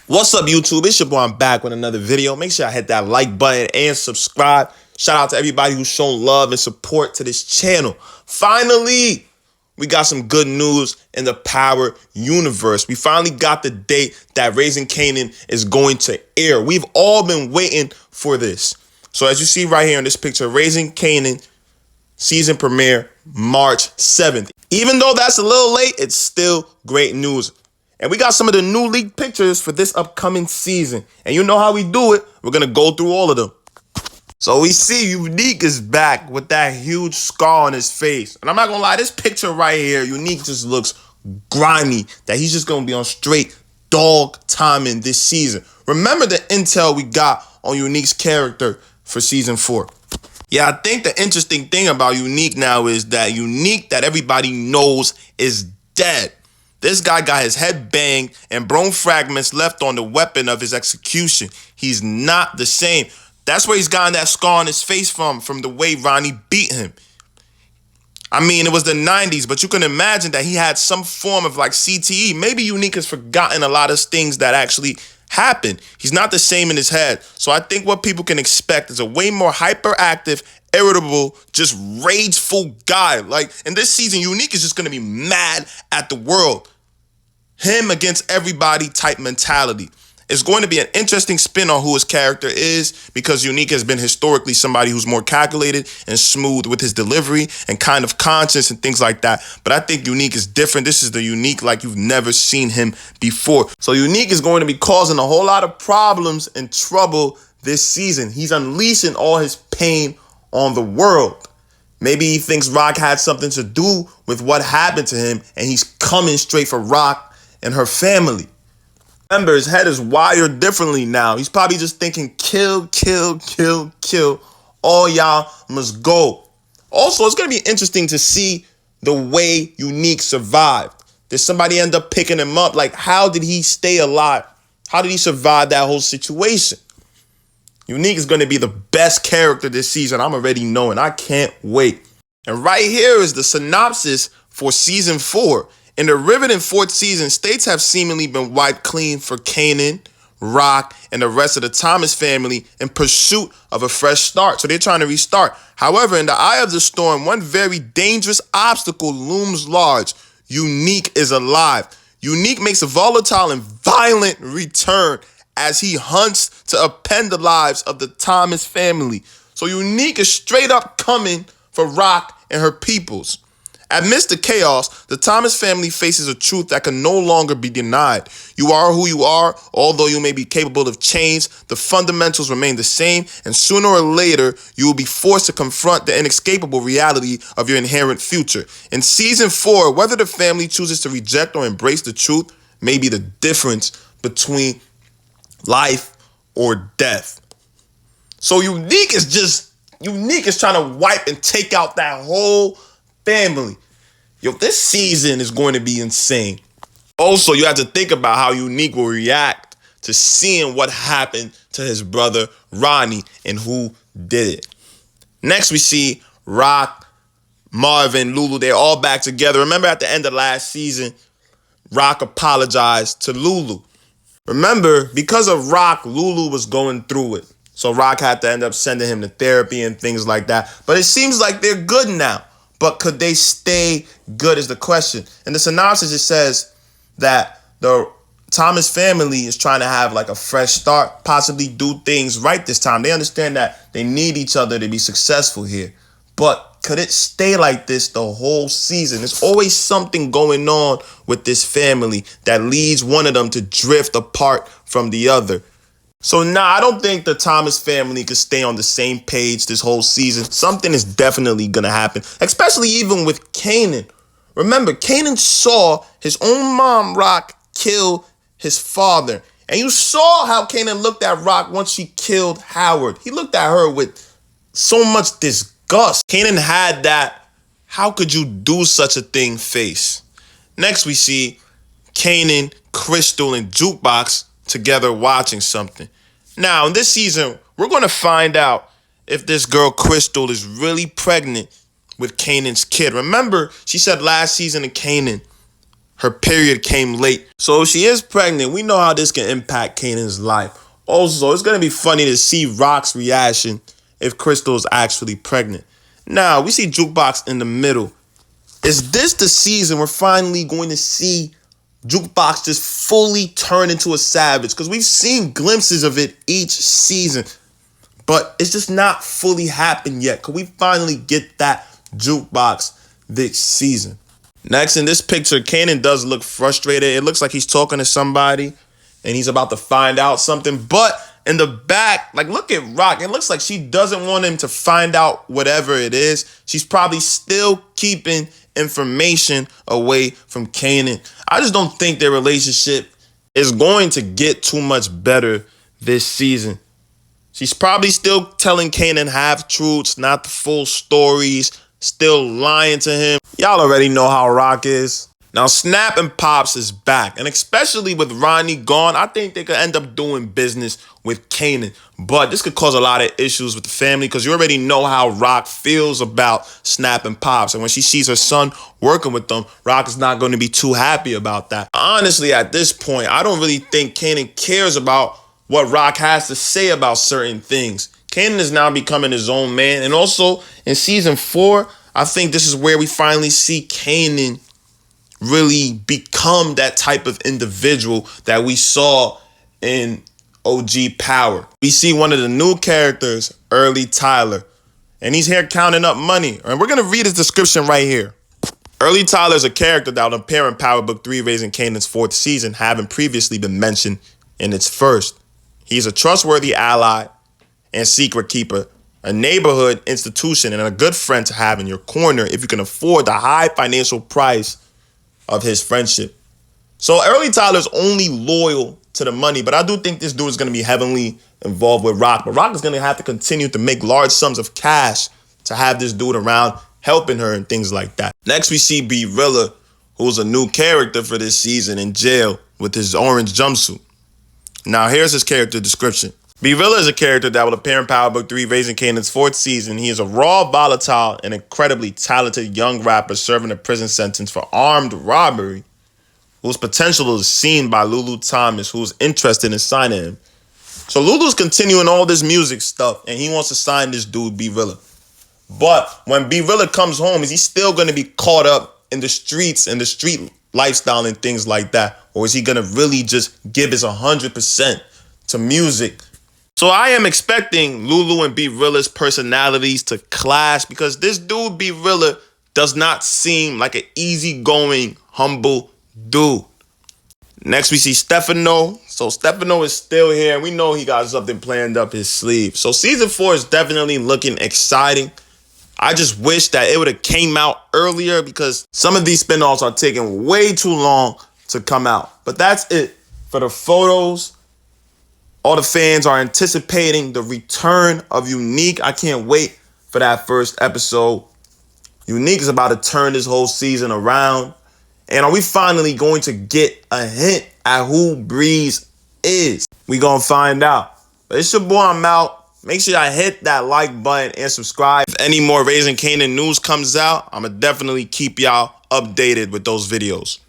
What's up, YouTube? It's your boy. I'm back with another video. Make sure I hit that like button and subscribe. Shout out to everybody who's shown love and support to this channel. Finally, we got some good news in the Power universe. We finally got the date that Raising Kanan is going to air. We've all been waiting for this. So as you see right here in this picture, Raising Kanan season premiere March 7th. Even though that's a little late, it's still great news. And we got some of the new leaked pictures for this upcoming season. And you know how we do it. We're going to go through all of them. So we see Unique is back with that huge scar on his face. And I'm not going to lie, this picture right here, Unique just looks grimy. That he's just going to be on straight dog timing this season. Remember the intel we got on Unique's character for season 4. Yeah, I think the interesting thing about Unique now is that Unique that everybody knows is dead. This guy got his head banged and bone fragments left on the weapon of his execution. He's not the same. That's where he's gotten that scar on his face from the way Ronnie beat him. I mean, it was the 90s, but you can imagine that he had some form of like CTE. Maybe Unique has forgotten a lot of things that actually happened. He's not the same in his head. So I think what people can expect is a way more hyperactive, irritable, just rageful guy. Like in this season, Unique is just going to be mad at the world. Him against everybody type mentality. It's going to be an interesting spin on who his character is because Unique has been historically somebody who's more calculated and smooth with his delivery and kind of conscious and things like that. But I think Unique is different. This is the Unique like you've never seen him before. So Unique is going to be causing a whole lot of problems and trouble this season. He's unleashing all his pain on the world. Maybe he thinks Rock had something to do with what happened to him and he's coming straight for Rock and her family. Remember, his head is wired differently now. He's probably just thinking, kill, kill, kill, kill. All y'all must go. Also, it's going to be interesting to see the way Unique survived. Did somebody end up picking him up? Like, how did he stay alive? How did he survive that whole situation? Unique is going to be the best character this season. I'm already knowing. I can't wait. And right here is the synopsis for season 4. In the riveting 4th season, states have seemingly been wiped clean for Kanan, Rock, and the rest of the Thomas family in pursuit of a fresh start. So they're trying to restart. However, in the eye of the storm, one very dangerous obstacle looms large. Unique is alive. Unique makes a volatile and violent return as he hunts to upend the lives of the Thomas family. So Unique is straight up coming for Rock and her peoples. Amidst the chaos, the Thomas family faces a truth that can no longer be denied. You are who you are, although you may be capable of change, the fundamentals remain the same, and sooner or later, you will be forced to confront the inescapable reality of your inherent future. In season 4, whether the family chooses to reject or embrace the truth may be the difference between life or death. So Unique is trying to wipe and take out that whole family. Yo, this season is going to be insane. Also, you have to think about how Unique will react to seeing what happened to his brother Ronnie and who did it. Next, we see Rock, Marvin, Lulu. They're all back together. Remember at the end of last season, Rock apologized to Lulu. Remember, because of Rock, Lulu was going through it. So Rock had to end up sending him to therapy and things like that. But it seems like they're good now. But could they stay good is the question. In the synopsis, it says that the Thomas family is trying to have like a fresh start, possibly do things right this time. They understand that they need each other to be successful here. But could it stay like this the whole season? There's always something going on with this family that leads one of them to drift apart from the other. So I don't think the Thomas family could stay on the same page this whole season. Something is definitely going to happen, especially even with Kanan. Remember, Kanan saw his own mom, Rock, kill his father. And you saw how Kanan looked at Rock once she killed Howard. He looked at her with so much disgust. Kanan had that, how could you do such a thing face. Next, we see Kanan, Crystal, and Jukebox together watching something. Now, in this season, we're going to find out if this girl Crystal is really pregnant with Kanan's kid. Remember, she said last season to Kanan, her period came late. So if she is pregnant, we know how this can impact Kanan's life. Also, it's going to be funny to see Rock's reaction if Crystal is actually pregnant. Now, we see Jukebox in the middle. Is this the season we're finally going to see Jukebox just fully turn into a savage? Because we've seen glimpses of it each season, but it's just not fully happened yet. Could we finally get that Jukebox this season? Next, in this picture, Kanan does look frustrated. It looks like he's talking to somebody and he's about to find out something. But in the back, like, look at Rock. It looks like she doesn't want him to find out whatever it is. She's probably still keeping information away from Kanan. I just don't think their relationship is going to get too much better this season. She's probably still telling Kanan half-truths, not the full stories, still lying to him. Y'all already know how Rock is. Now, Snap and Pops is back, and especially with Ronnie gone, I think they could end up doing business with Kanan. But this could cause a lot of issues with the family because you already know how Rock feels about Snap and Pops. And when she sees her son working with them, Rock is not going to be too happy about that. Honestly, at this point, I don't really think Kanan cares about what Rock has to say about certain things. Kanan is now becoming his own man. And also, in season 4, I think this is where we finally see Kanan really become that type of individual that we saw in OG Power. We see one of the new characters, Early Tyler, and he's here counting up money. And we're going to read his description right here. Early Tyler is a character that will appear in Power Book 3, Raising Kanan's 4th season, having previously been mentioned in its 1st. He's a trustworthy ally and secret keeper, a neighborhood institution, and a good friend to have in your corner if you can afford the high financial price of his friendship. So Early Tyler's only loyal to the money, but I do think this dude is going to be heavily involved with Rock. But Rock is going to have to continue to make large sums of cash to have this dude around helping her and things like that. Next, we see Billa, who's a new character for this season, in jail with his orange jumpsuit. Now, here's his character description. Billa is a character that will appear in Power Book 3, Raising Kanan's 4th season. He is a raw, volatile, and incredibly talented young rapper serving a prison sentence for armed robbery, whose potential is seen by Lulu Thomas, who's interested in signing him. So Lulu's continuing all this music stuff, and he wants to sign this dude, Billa. But when Billa comes home, is he still going to be caught up in the streets and the street lifestyle and things like that? Or is he going to really just give his 100% to music? So I am expecting Lulu and Billa's personalities to clash because this dude, Billa, does not seem like an easygoing, humble dude. Next, we see Stephano. So Stephano is still here, and we know he got something planned up his sleeve. So season 4 is definitely looking exciting. I just wish that it would have came out earlier because some of these spinoffs are taking way too long to come out. But that's it for the photos. All the fans are anticipating the return of Unique. I can't wait for that first episode. Unique is about to turn this whole season around. And are we finally going to get a hint at who Breeze is? We gonna find out. But it's your boy, I'm out. Make sure y'all hit that like button and subscribe. If any more Raising Kanan news comes out, I'ma definitely keep y'all updated with those videos.